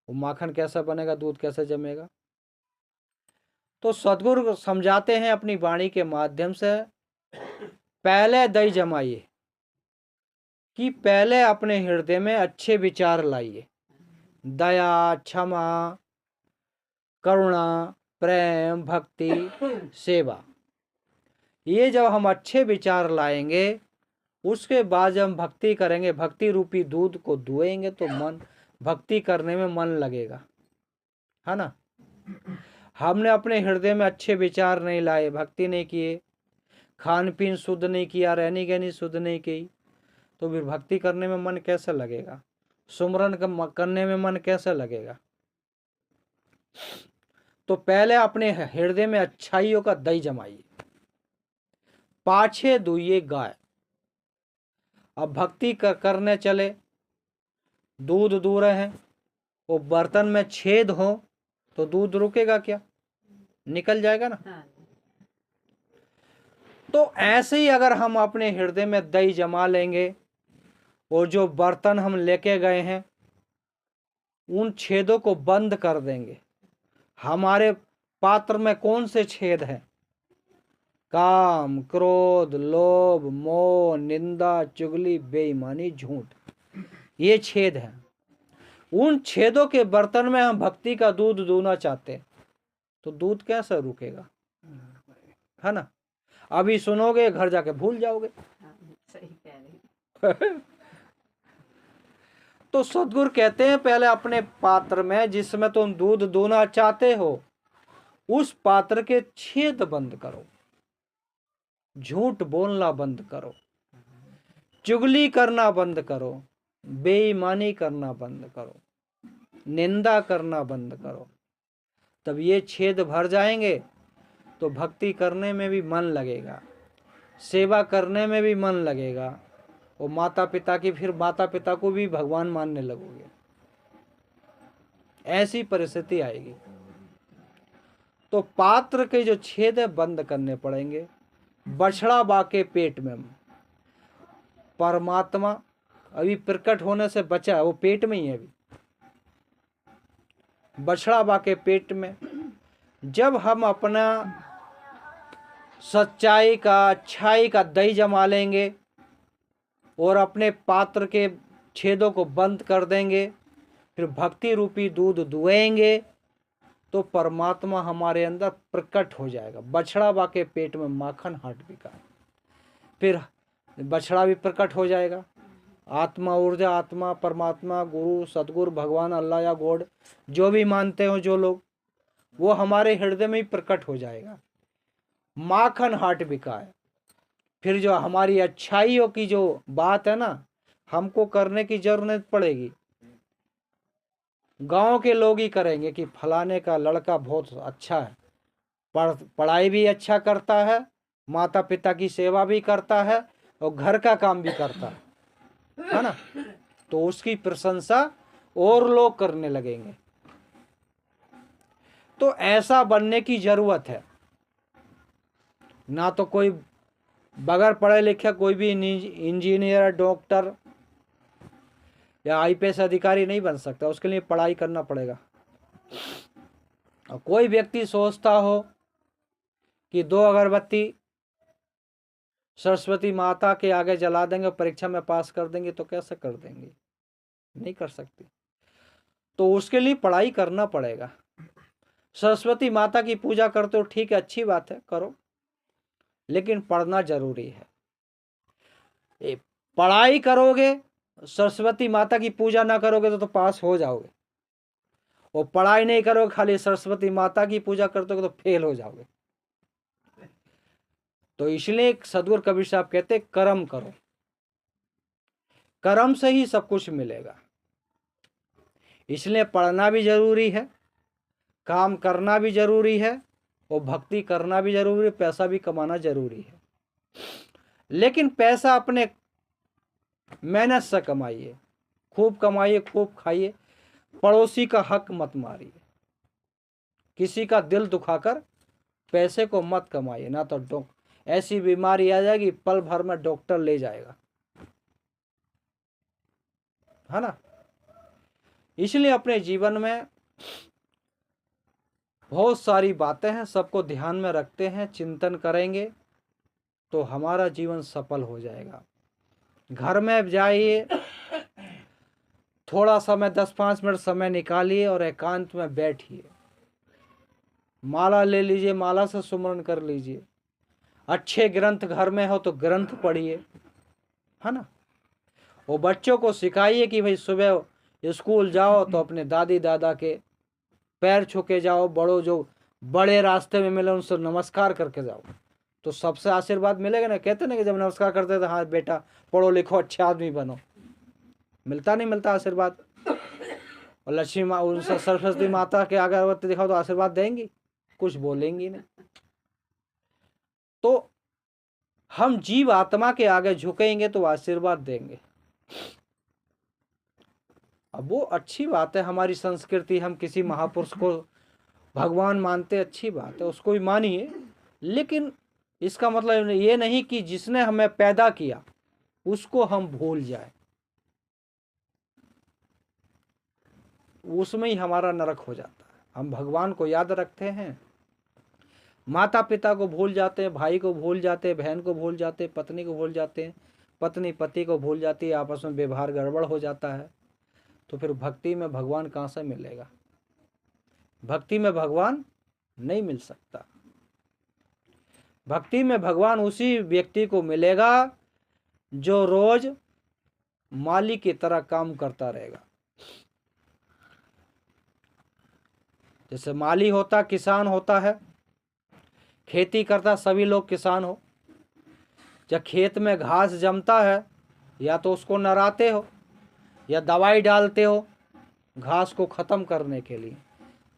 Speaker 1: वो माखन कैसा बनेगा, दूध कैसे जमेगा। तो सदगुरु समझाते हैं अपनी वाणी के माध्यम से, पहले दही जमाइए, कि पहले अपने हृदय में अच्छे विचार लाइए, दया, क्षमा, करुणा, प्रेम, भक्ति, सेवा। ये जब हम अच्छे विचार लाएंगे, उसके बाद जब हम भक्ति करेंगे, भक्ति रूपी दूध को दुएंगे तो मन, भक्ति करने में मन लगेगा, है ना। हमने अपने हृदय में अच्छे विचार नहीं लाए, भक्ति नहीं किए, खान पीन शुद्ध नहीं किया, रहनी गहनी शुद्ध नहीं की, तो फिर भक्ति करने में मन कैसे लगेगा, सुमरन करने में मन कैसे लगेगा। तो पहले अपने हृदय में अच्छाइयों का दही जमाइए, पाछे दुइये गाय। अब भक्ति करने चले, दूध दू रहे हैं, वो बर्तन में छेद हो तो दूध रुकेगा क्या, निकल जाएगा ना। तो ऐसे ही अगर हम अपने हृदय में दही जमा लेंगे और जो बर्तन हम लेके गए हैं उन छेदों को बंद कर देंगे। हमारे पात्र में कौन से छेद हैं, काम, क्रोध, लोभ, मोह, निंदा, चुगली, बेईमानी, झूठ, ये छेद हैं। उन छेदों के बर्तन में हम भक्ति का दूध दूना चाहते हैं तो दूध कैसे रुकेगा, है ना। अभी सुनोगे, घर जाके भूल जाओगे।
Speaker 2: सही कह रही।
Speaker 1: तो सदगुरु कहते हैं पहले अपने पात्र में जिसमें तुम दूध दूना चाहते हो, उस पात्र के छेद बंद करो, झूठ बोलना बंद करो, चुगली करना बंद करो, बेईमानी करना बंद करो, निंदा करना बंद करो। तब ये छेद भर जाएंगे तो भक्ति करने में भी मन लगेगा, सेवा करने में भी मन लगेगा, और माता पिता की, फिर माता पिता को भी भगवान मानने लगोगे। ऐसी परिस्थिति आएगी। तो पात्र के जो छेद है बंद करने पड़ेंगे। बछड़ा बाके पेट में, परमात्मा अभी प्रकट होने से बचा है, वो पेट में ही है अभी। बछड़ा बाके पेट में जब हम अपना सच्चाई का, अच्छाई का दही जमा लेंगे और अपने पात्र के छेदों को बंद कर देंगे, फिर भक्ति रूपी दूध दुएंगे तो परमात्मा हमारे अंदर प्रकट हो जाएगा। बछड़ा बाके पेट में माखन हाट बिका, फिर बछड़ा भी प्रकट हो जाएगा। आत्मा, ऊर्जा, आत्मा, परमात्मा, गुरु, सदगुरु, भगवान, अल्लाह या गॉड, जो भी मानते हो जो लोग, वो हमारे हृदय में ही प्रकट हो जाएगा। माखन हाट बिका है। फिर जो हमारी अच्छाइयों की जो बात है ना, हमको करने की जरूरत पड़ेगी, गांव के लोग ही करेंगे कि फलाने का लड़का बहुत अच्छा है, पढ़ाई भी अच्छा करता है, माता पिता की सेवा भी करता है और घर का काम भी करता है ना। तो उसकी प्रशंसा और लोग करने लगेंगे। तो ऐसा बनने की जरूरत है ना। तो कोई बगैर पढ़े लिखे कोई भी इंजीनियर, डॉक्टर या आईपीएस अधिकारी नहीं बन सकता, उसके लिए पढ़ाई करना पड़ेगा। और कोई व्यक्ति सोचता हो कि 2 अगरबत्ती सरस्वती माता के आगे जला देंगे, परीक्षा में पास कर देंगे, तो कैसे कर देंगे, नहीं कर सकती। तो उसके लिए पढ़ाई करना पड़ेगा। सरस्वती माता की पूजा करते हो, ठीक है, अच्छी बात है, करो, लेकिन पढ़ना जरूरी है। पढ़ाई करोगे, सरस्वती माता की पूजा ना करोगे तो पास हो जाओगे, और पढ़ाई नहीं करोगे, खाली सरस्वती माता की पूजा करते हो तो फेल हो जाओगे। तो इसलिए सदगुरु कबीर साहब कहते कर्म करो, कर्म से ही सब कुछ मिलेगा। इसलिए पढ़ना भी जरूरी है, काम करना भी जरूरी है, और भक्ति करना भी जरूरी है, पैसा भी कमाना जरूरी है। लेकिन पैसा अपने मेहनत से कमाइए, खूब कमाइए, खूब खाइए, पड़ोसी का हक मत मारिए, किसी का दिल दुखाकर पैसे को मत कमाइए, ना तो ऐसी बीमारी आ जाएगी पल भर में डॉक्टर ले जाएगा, है ना। इसलिए अपने जीवन में बहुत सारी बातें हैं, सबको ध्यान में रखते हैं, चिंतन करेंगे तो हमारा जीवन सफल हो जाएगा। घर में जाइए, थोड़ा समय 10-5 मिनट समय निकालिए और एकांत में बैठिए, माला ले लीजिए, माला से सुमरन कर लीजिए। अच्छे ग्रंथ घर में हो तो ग्रंथ पढ़िए, है ना। वो बच्चों को सिखाइए कि भाई सुबह स्कूल जाओ तो अपने दादी दादा के पैर छू के जाओ, बड़ों जो बड़े रास्ते में मिले उनसे नमस्कार करके जाओ, तो सबसे आशीर्वाद मिलेगा ना। कहते ना कि जब नमस्कार करते तो हाँ बेटा पढ़ो लिखो अच्छे आदमी बनो, मिलता नहीं मिलता आशीर्वाद। और लक्ष्मी माँ उनसे सरस्वती माता के आगे अगरबत्ती दिखाओ तो आशीर्वाद देंगी, कुछ बोलेंगी नहीं। तो हम जीव आत्मा के आगे झुकेंगे तो आशीर्वाद देंगे। अब वो अच्छी बात है, हमारी संस्कृति, हम किसी महापुरुष को भगवान मानते, अच्छी बात है, उसको भी मानिए, लेकिन इसका मतलब ये नहीं कि जिसने हमें पैदा किया उसको हम भूल जाए, उसमें ही हमारा नरक हो जाता है। हम भगवान को याद रखते हैं, माता पिता को भूल जाते हैं, भाई को भूल जाते हैं, बहन को भूल जाते हैं, पत्नी को भूल जाते हैं, पत्नी पति को भूल जाती है, आपस में व्यवहार गड़बड़ हो जाता है, तो फिर भक्ति में भगवान कहाँ से मिलेगा? भक्ति में भगवान नहीं मिल सकता। भक्ति में भगवान उसी व्यक्ति को मिलेगा जो रोज माली की तरह काम करता रहेगा। जैसे माली होता, किसान होता है, खेती करता, सभी लोग किसान हो। जब खेत में घास जमता है, या तो उसको नराते हो या दवाई डालते हो घास को ख़त्म करने के लिए,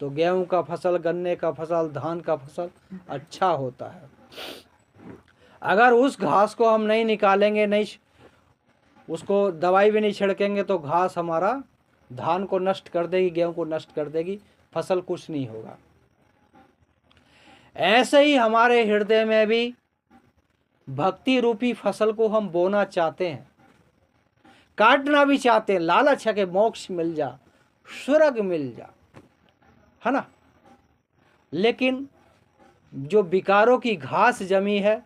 Speaker 1: तो गेहूं का फसल, गन्ने का फसल, धान का फसल अच्छा होता है। अगर उस घास को हम नहीं निकालेंगे, नहीं उसको दवाई भी नहीं छिड़केंगे, तो घास हमारा धान को नष्ट कर देगी, गेहूं को नष्ट कर देगी, फसल कुछ नहीं होगा। ऐसे ही हमारे हृदय में भी भक्ति रूपी फसल को हम बोना चाहते हैं, काटना भी चाहते हैं, लालच है कि मोक्ष मिल जा, स्वर्ग मिल जा, है ना। लेकिन जो विकारों की घास जमी है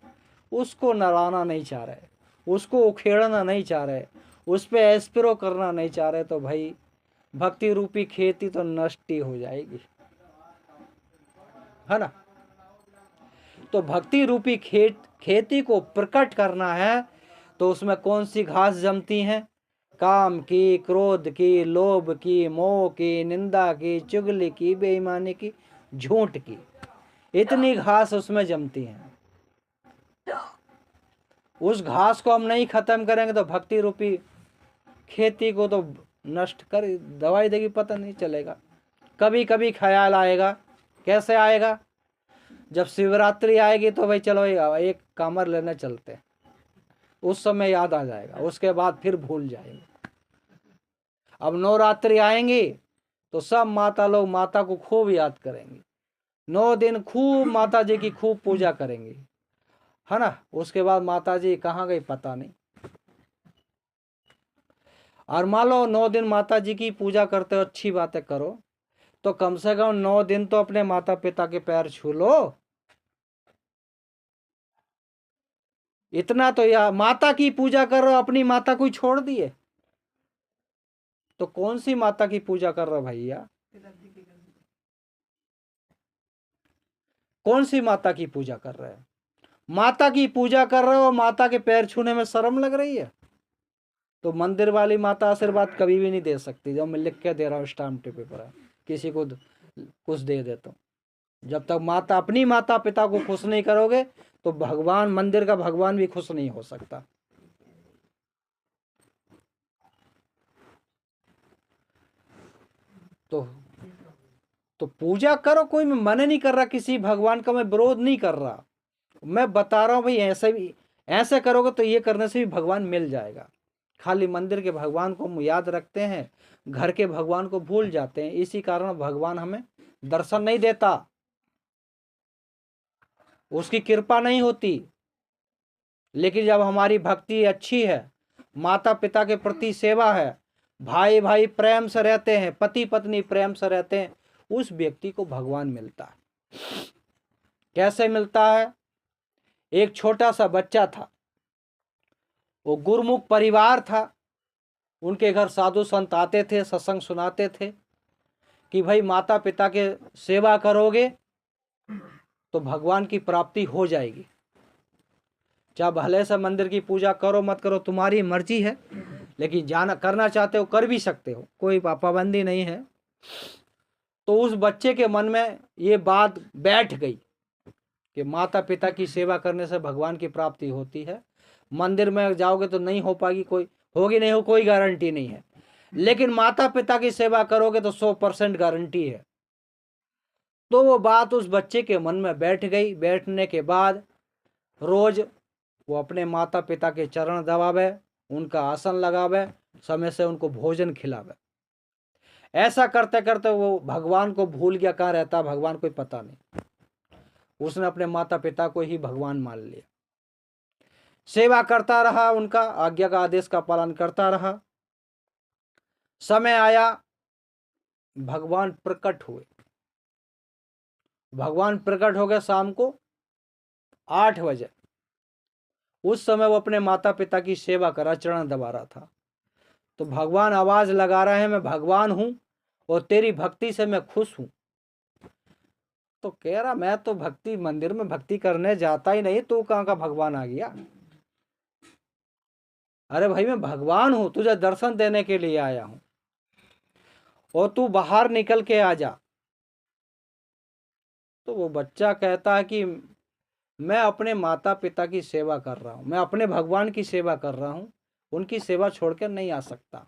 Speaker 1: उसको नड़ाना नहीं चाह रहे, उसको उखेड़ना नहीं चाह रहे, उस पर एस्प्रो करना नहीं चाह रहे, तो भाई भक्ति रूपी खेती तो नष्ट ही हो जाएगी, है ना। तो भक्ति रूपी खेती को प्रकट करना है, तो उसमें कौन सी घास जमती हैं? काम की, क्रोध की, लोभ की, मोह की, निंदा की, चुगली की, बेईमानी की, झूठ की, इतनी घास उसमें जमती हैं। उस घास को हम नहीं खत्म करेंगे तो भक्ति रूपी खेती को तो नष्ट कर दवाई देगी, पता नहीं चलेगा। कभी कभी ख्याल आएगा, कैसे आएगा? जब शिवरात्रि आएगी तो भाई चलो एक कामर लेने चलते हैं, उस समय याद आ जाएगा, उसके बाद फिर भूल जाएंगे। अब नवरात्रि आएंगी तो सब माता लोग माता को खूब याद करेंगी, 9 दिन खूब माता जी की खूब पूजा करेंगी, है ना। उसके बाद माता जी कहाँ गई पता नहीं। और मान लो 9 दिन माता जी की पूजा करते हो, अच्छी बातें करो, तो कम से कम 9 दिन तो अपने माता पिता के पैर छू लो। इतना तो, या माता की पूजा कर रहे हो, अपनी माता को छोड़ दिए, तो कौन सी माता की पूजा कर रहे हो भैया? कौन सी माता की पूजा कर रहे हो? माता की पूजा कर रहे हो, माता के पैर छूने में शर्म लग रही है? तो मंदिर वाली माता आशीर्वाद कभी भी नहीं दे सकती। जब मैं लिख के दे रहा हूँ स्टाम्प पेपर है, किसी को कुछ दे देता हूँ, जब तक माता अपनी माता पिता को खुश नहीं करोगे तो भगवान, मंदिर का भगवान भी खुश नहीं हो सकता। तो पूजा करो, कोई मैं मना नहीं कर रहा, किसी भगवान का मैं विरोध नहीं कर रहा, मैं बता रहा हूँ भाई ऐसे भी, ऐसे करोगे तो ये करने से भी भगवान मिल जाएगा। खाली मंदिर के भगवान को हम याद रखते हैं, घर के भगवान को भूल जाते हैं, इसी कारण भगवान हमें दर्शन नहीं देता। उसकी कृपा नहीं होती। लेकिन जब हमारी भक्ति अच्छी है, माता पिता के प्रति सेवा है, भाई भाई प्रेम से रहते हैं, पति पत्नी प्रेम से रहते हैं, उस व्यक्ति को भगवान मिलता है। कैसे मिलता है? एक छोटा सा बच्चा था, वो गुरुमुख परिवार था, उनके घर साधु संत आते थे, सत्संग सुनाते थे कि भाई माता पिता के सेवा करोगे तो भगवान की प्राप्ति हो जाएगी। चाहे भले से मंदिर की पूजा करो मत करो तुम्हारी मर्जी है, लेकिन जाना करना चाहते हो कर भी सकते हो, कोई पाबंदी नहीं है। तो उस बच्चे के मन में ये बात बैठ गई कि माता पिता की सेवा करने से भगवान की प्राप्ति होती है। मंदिर में जाओगे तो नहीं हो पाएगी, कोई होगी नहीं हो कोई गारंटी नहीं है, लेकिन माता पिता की सेवा करोगे तो 100% गारंटी है। तो वो बात उस बच्चे के मन में बैठ गई। बैठने के बाद रोज वो अपने माता पिता के चरण दबावे, उनका आसन लगावे, समय से उनको भोजन खिलावे। ऐसा करते करते वो भगवान को भूल गया, कहाँ रहता भगवान कोई पता नहीं। उसने अपने माता पिता को ही भगवान मान लिया। सेवा करता रहा, उनका आज्ञा का आदेश का पालन करता रहा। समय आया, भगवान प्रकट हुए। भगवान प्रकट हो गए शाम को 8 बजे। उस समय वो अपने माता पिता की सेवा करा, चरण दबा रहा था। तो भगवान आवाज लगा रहे हैं, मैं भगवान हूं और तेरी भक्ति से मैं खुश हूं। तो कह रहा मैं तो भक्ति मंदिर में भक्ति करने जाता ही नहीं, तू कहाँ का भगवान आ गया? अरे भाई मैं भगवान हूं, तुझे दर्शन देने के लिए आया हूं और तू बाहर निकल के आ जा। तो वो बच्चा कहता है कि मैं अपने माता पिता की सेवा कर रहा हूं, मैं अपने भगवान की सेवा कर रहा हूं, उनकी सेवा छोड़कर नहीं आ सकता।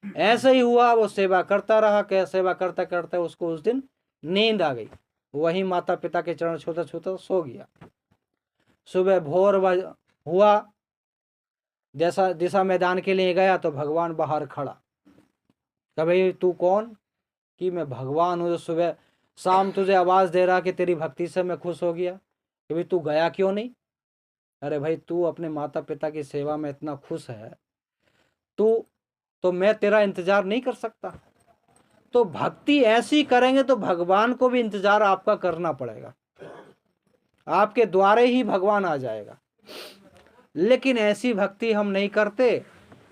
Speaker 1: ऐसे ही हुआ, वो सेवा करता रहा। क्या सेवा करते करते उसको उस दिन नींद आ गई। वही माता पिता के चरण छूते छूते सो गया। सुबह भोर हुआ, जैसा दिशा मैदान के लिए गया तो भगवान बाहर खड़ा। भाई तू कौन? कि मैं भगवान हूँ, सुबह शाम तुझे आवाज दे रहा कि तेरी भक्ति से मैं खुश हो गया, कि भाई तू गया क्यों नहीं? अरे भाई तू अपने माता पिता की सेवा में इतना खुश है, तू तो मैं तेरा इंतजार नहीं कर सकता। तो भक्ति ऐसी करेंगे तो भगवान को भी इंतजार आपका करना पड़ेगा, आपके द्वारे ही भगवान आ जाएगा। लेकिन ऐसी भक्ति हम नहीं करते,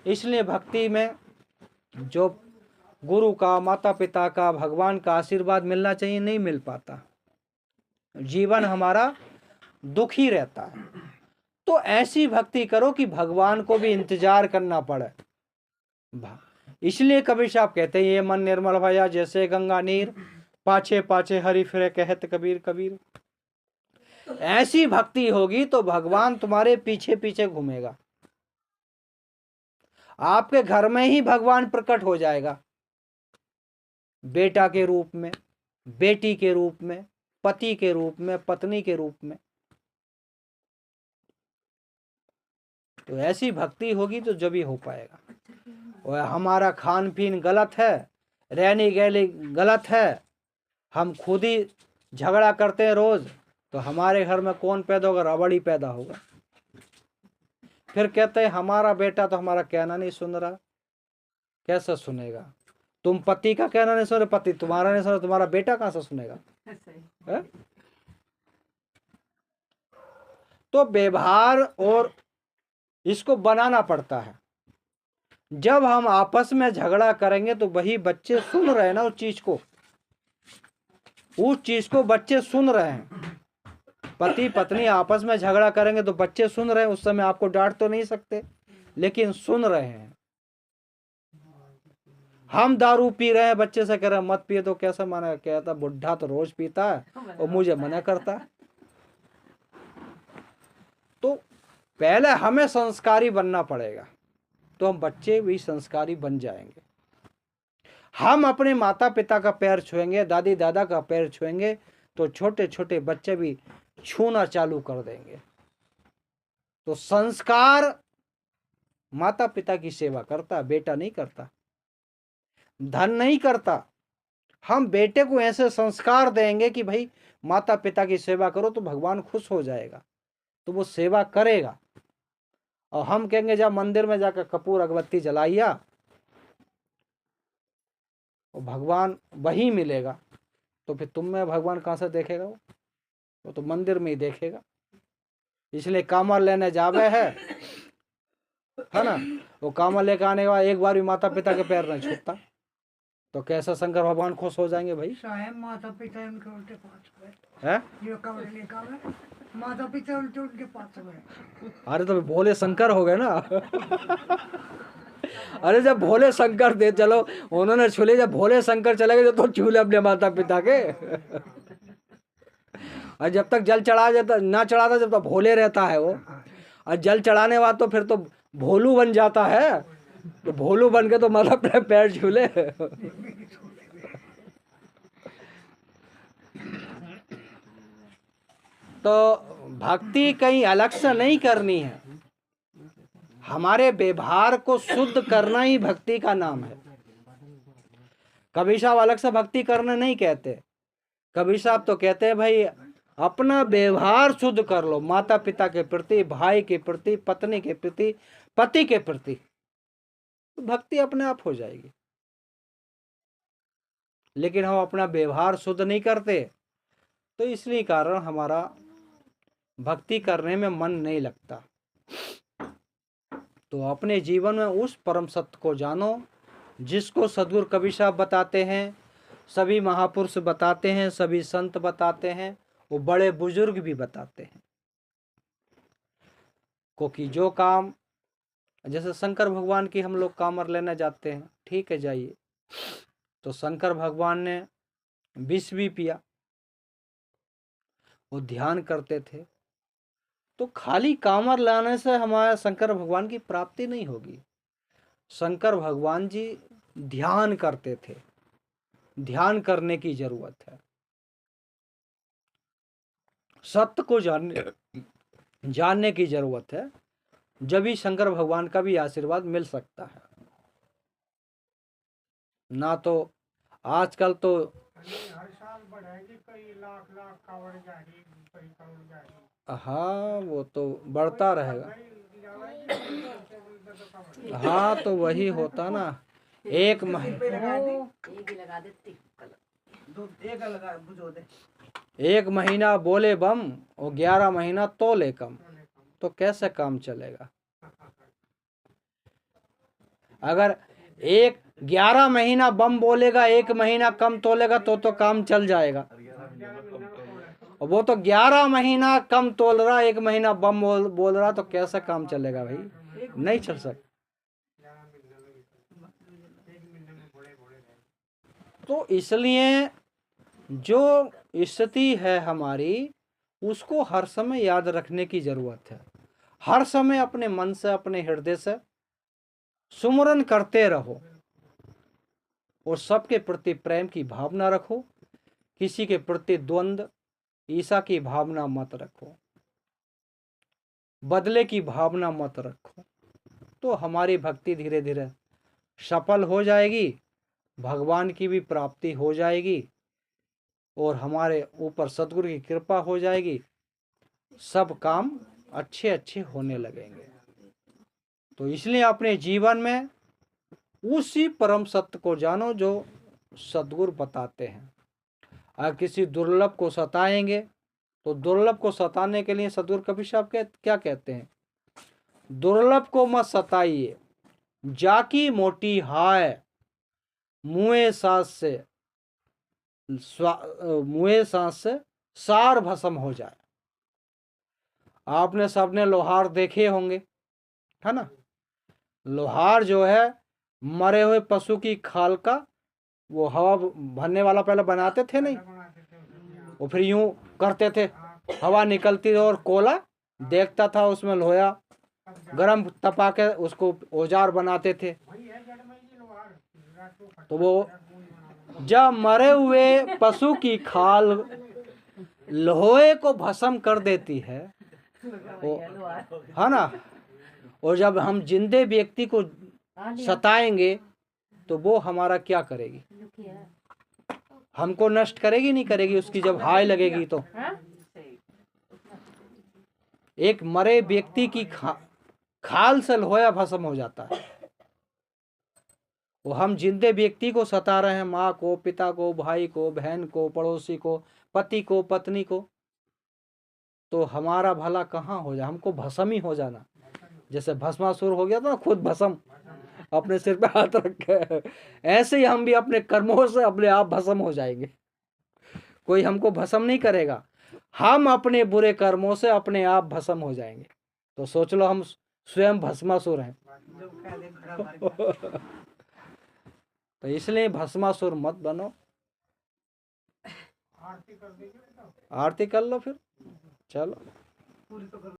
Speaker 1: इसलिए भक्ति में जो गुरु का, माता पिता का, भगवान का आशीर्वाद मिलना चाहिए, नहीं मिल पाता। जीवन हमारा दुखी रहता है। तो ऐसी भक्ति करो कि भगवान को भी इंतजार करना पड़े। इसलिए कबीर साहब कहते हैं, ये मन निर्मल भया जैसे गंगा नीर, पाछे पाछे हरि फिरे कहत कबीर कबीर। ऐसी भक्ति होगी तो भगवान तुम्हारे पीछे पीछे घूमेगा, आपके घर में ही भगवान प्रकट हो जाएगा, बेटा के रूप में, बेटी के रूप में, पति के रूप में, पत्नी के रूप में। तो ऐसी भक्ति होगी तो जब ही हो पाएगा। और हमारा खान पीन गलत है, रहनी गहनी गलत है, हम खुद ही झगड़ा करते हैं रोज, तो हमारे घर में कौन पैदा होगा? रबड़ी पैदा होगा। फिर कहते हैं हमारा बेटा तो हमारा कहना नहीं सुन रहा। कैसे सुनेगा? तुम पति का कहना नहीं सुन रहे, पति तुम्हारा नहीं सुन रहा, तुम्हारा बेटा कहां से सुनेगा? है? तो व्यवहार और इसको बनाना पड़ता है। जब हम आपस में झगड़ा करेंगे तो वही बच्चे सुन रहे हैं ना, उस चीज को बच्चे सुन रहे हैं। पति पत्नी आपस में झगड़ा करेंगे तो बच्चे सुन रहे हैं, उस समय आपको डांट तो नहीं सकते, लेकिन सुन रहे हैं। हम दारू पी रहे हैं, बच्चे से कह रहे हैं मत पिए, तो कैसा मना? कहता बुढ़ा तो रोज पीता है और मुझे मना करता है। तो पहले हमें संस्कारी बनना पड़ेगा, तो हम बच्चे भी संस्कारी बन जाएंगे। हम अपने माता पिता का पैर छुएंगे, दादी दादा का पैर छुएंगे, तो छोटे छोटे बच्चे भी छूना चालू कर देंगे। तो संस्कार माता पिता की सेवा करता, बेटा नहीं करता, धन नहीं करता। हम बेटे को ऐसे संस्कार देंगे कि भाई माता पिता की सेवा करो तो भगवान खुश हो जाएगा, तो वो सेवा करेगा। और हम कहेंगे जब मंदिर में जाकर कपूर अगरबत्ती जलाइया, और भगवान वही मिलेगा, तो फिर तुम में भगवान कहाँ से देखेगा? वो तो मंदिर में ही देखेगा। इसलिए कामर लेने जावे है ना, वो कामर लेकर आने के बाद एक बार भी माता पिता के पैर नहीं छूता, तो कैसा शंकर भगवान खुश हो जाएंगे भाई?
Speaker 3: साहब माता पिता उनके उल्टे पास हुए
Speaker 1: है
Speaker 3: जो कमरे लेकर आवे, माता पिता उल्टे उनके पास हुए।
Speaker 1: अरे तो भोले शंकर हो गए ना। अरे जब भोले शंकर थे, चलो उन्होंने छूले, जब भोले शंकर चले गए तो छूले अपने माता पिता के। और जब तक जल चढ़ा जाता ना चढ़ाता, जब तक भोले रहता है वो, और जल चढ़ाने बाद तो फिर तो भोलू बन जाता है, तो भोलू बन के तो माता पिता पैर छूले। तो भक्ति कहीं अलग से नहीं करनी है, हमारे व्यवहार को शुद्ध करना ही भक्ति का नाम है। कबीर साहब अलग से भक्ति करना नहीं कहते, कबीर साहब तो कहते हैं भाई अपना व्यवहार शुद्ध कर लो, माता पिता के प्रति, भाई के प्रति, पत्नी के प्रति, पति के प्रति, तो भक्ति अपने आप हो जाएगी। लेकिन हम अपना व्यवहार शुद्ध नहीं करते, तो इसलिए कारण हमारा भक्ति करने में मन नहीं लगता। तो अपने जीवन में उस परम सत्य को जानो जिसको सद्गुरु कबीर साहब बताते हैं, सभी महापुरुष बताते हैं, सभी संत बताते हैं, वो बड़े बुजुर्ग भी बताते हैं। क्योंकि जो काम, जैसे शंकर भगवान की हम लोग कामर लेने जाते हैं, ठीक है जाइए, तो शंकर भगवान ने विष भी पिया, वो ध्यान करते थे, तो खाली कामर लाने से हमारे शंकर भगवान की प्राप्ति नहीं होगी। शंकर भगवान जी ध्यान करते थे, ध्यान करने की जरूरत है। सत्य को जानने की जरूरत है, जब ही शंकर भगवान का भी आशीर्वाद मिल सकता है। ना तो आजकल तो
Speaker 3: हर साल बढ़ेगी, कई लाख लाख कावड़ जाएगी, कई करोड़ जाएगी।
Speaker 1: हाँ वो तो बढ़ता रहेगा। हाँ तो वही होता ना, एक महीना बोले बम और 11 महीना तोले कम, तो कैसे काम चलेगा? अगर 11 महीना बम बोलेगा, 1 महीना कम तोलेगा, तो काम चल जाएगा। और वो तो 11 महीना कम तोल रहा, 1 महीना बम बोल रहा, तो कैसे काम चलेगा भाई? नहीं चल सकता। तो इसलिए जो स्थिति है हमारी, उसको हर समय याद रखने की जरूरत है। हर समय अपने मन से, अपने हृदय से सुमरन करते रहो और सबके प्रति प्रेम की भावना रखो, किसी के प्रति द्वंद्व, ईर्ष्या की भावना मत रखो, बदले की भावना मत रखो, तो हमारी भक्ति धीरे धीरे सफल हो जाएगी, भगवान की भी प्राप्ति हो जाएगी और हमारे ऊपर सद्गुरु की कृपा हो जाएगी, सब काम अच्छे अच्छे होने लगेंगे। तो इसलिए अपने जीवन में उसी परम सत्य को जानो जो सद्गुरु बताते हैं। अगर किसी दुर्लभ को सताएंगे, तो दुर्लभ को सताने के लिए सद्गुरु कबीर साहब क्या कहते हैं? दुर्लभ को मत सताइए, जाकी मोटी हाय, मुँह सांस से सार भस्म हो जाए। आपने सबने लोहार देखे होंगे, है ना? लोहार जो है मरे हुए पशु की खाल का वो हवा भरने वाला पहले बनाते थे नहीं, वो फिर यूं करते थे, हवा निकलती थी और कोला देखता था, उसमें लोहा गरम तपा के उसको औजार बनाते थे। तो वो जब मरे हुए पशु की खाल लोहे को भस्म कर देती है, है ना, और जब हम जिंदे व्यक्ति को सताएंगे तो वो हमारा क्या करेगी? हमको नष्ट करेगी नहीं करेगी, उसकी जब हाय लगेगी तो।
Speaker 2: हाँ सही।
Speaker 1: एक मरे व्यक्ति की खाल से लोया भस्म हो जाता है। वो हम जिंदे व्यक्ति को सता रहे हैं, माँ को, पिता को, भाई को, बहन को, पड़ोसी को, पति को, पत्नी को, तो हमारा भला कहाँ हो जाए, हमको भस्म ही हो जाना। जैसे भस्मासुर हो गया था खुद भस्म, अपने सिर पे हाथ रख के, ऐसे ही हम भी अपने कर्मों से अपने आप भस्म हो जाएंगे। कोई हमको भस्म नहीं करेगा, हम अपने बुरे कर्मों से अपने आप भस्म हो जाएंगे। तो सोच लो हम स्वयं भस्मासुर हैं। तो इसलिए भस्मासुर मत बनो।
Speaker 3: आरती कर दीजिए।
Speaker 1: आरती कर लो फिर, चलो।